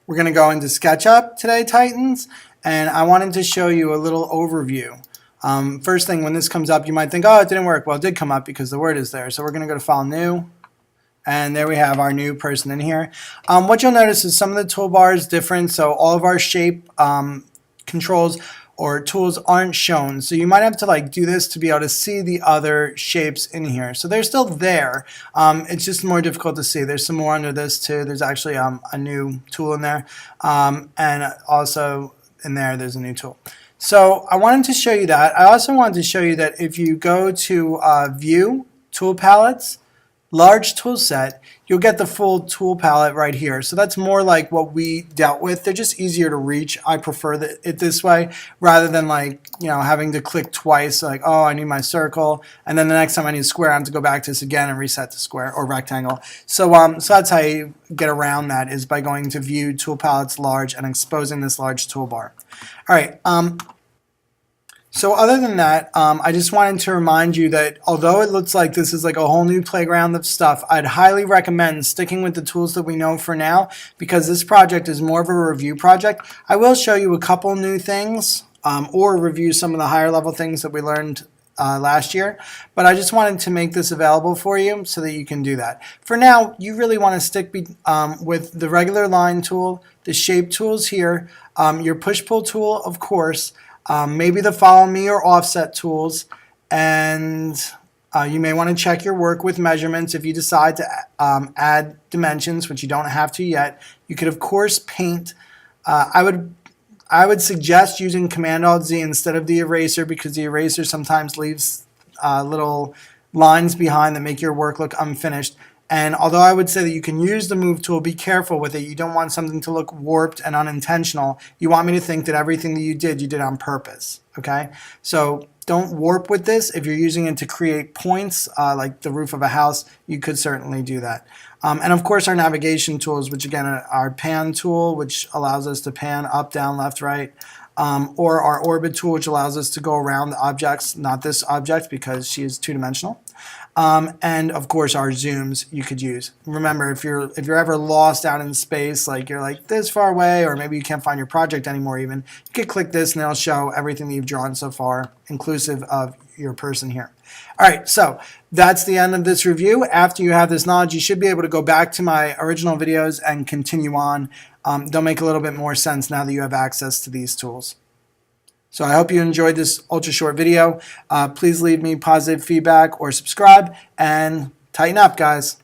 We're going to go into SketchUp today, Titans, and I wanted to show you a little overview. First thing, when this comes up, you might think, oh, it didn't work. Well, it did come up because the word is there. So we're going to go to File, New, and there we have our new person in here. What you'll notice is some of the toolbars different, so all of our shape controls or tools aren't shown. So you might have to do this to be able to see the other shapes in here. So they're still there. It's just more difficult to see. There's some more under this too. There's actually a new tool in there. And also in there's a new tool. So I wanted to show you that. I also wanted to show you that if you go to View, Tool Palettes, Large Tool Set, you'll get the full tool palette right here. So that's more like what we dealt with. They're just easier to reach. I prefer it this way rather than having to click twice, oh, I need my circle, and then the next time I need a square, I have to go back to this again and reset the square or rectangle. So that's how you get around that, is by going to View, Tool Palettes, Large, and exposing this large toolbar. All right. So other than that, I just wanted to remind you that although it looks like this is like a whole new playground of stuff, I'd highly recommend sticking with the tools that we know for now, because this project is more of a review project. I will show you a couple new things or review some of the higher level things that we learned last year, but I just wanted to make this available for you so that you can do that. For now, you really want to stick with the regular line tool, the shape tools here, your push-pull tool, of course, maybe the follow me or offset tools, and you may want to check your work with measurements if you decide to add dimensions, which you don't have to yet. You could of course paint. I would suggest using Command-Alt-Z instead of the eraser, because the eraser sometimes leaves little lines behind that make your work look unfinished. And although I would say that you can use the Move tool, be careful with it. You don't want something to look warped and unintentional. You want me to think that everything that you did on purpose, okay? So don't warp with this. If you're using it to create points, like the roof of a house, you could certainly do that. And of course our navigation tools, which again are our pan tool, which allows us to pan up, down, left, right, or our orbit tool, which allows us to go around the objects, not this object because she is two-dimensional. And of course our zooms you could use. Remember, if you're ever lost out in space, like you're this far away, or maybe you can't find your project anymore even, you could click this and it'll show everything that you've drawn so far, inclusive of your person here. Alright, so that's the end of this review. After you have this knowledge, you should be able to go back to my original videos and continue on. They'll make a little bit more sense now that you have access to these tools. So I hope you enjoyed this ultra short video. Please leave me positive feedback or subscribe, and tighten up, guys.